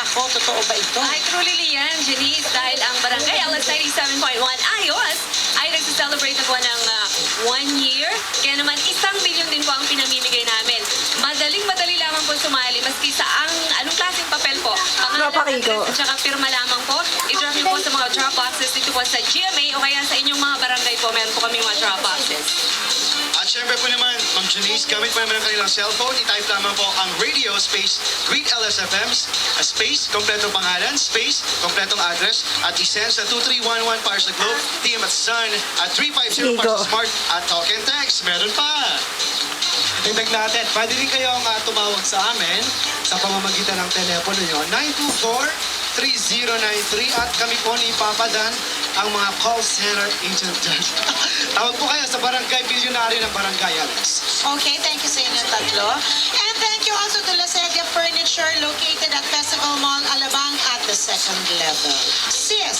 Nako, totoo ba ito? Ay, truly yan, Janice, dahil ang Barangay LS 97.1 Ayos ay nagsa-celebrate na po ng 1 year. Kaya naman, 1 milyon din po ang pinamimigay namin. Madaling-madali lamang po sumali, maski sa anong klaseng papel po. Tropa Kiko. At saka pirma lamang po. I-drop niyo po sa mga drop boxes dito po sa GMA o kaya sa inyong mga barangay po. Meron po kaming mga drop boxes. At syempre po naman, Ma'am Janice, gamit po naman ang kanilang cellphone, i-type lamang po ang radio space Greet LSFMs, space, kompletong pangalan, space, kompletong address, at isend sa 2311 para sa Globe, TM at Sun, at 350 para sa Smart, at Talk and Text. Meron pa! Dagdag natin, pwede rin kayong tumawag sa amin sa pamamagitan ng telepono nyo, 924-3093 at kami po ni Papadan ang mga call center agent dyan. Tawag po kayo sa Barangay Bilyonaryo ng Barangay Alex. Okay, thank you sa inyo tatlo. And thank you also to La Sedia Furniture located at Festival Mall Alabang at the second level. Sis,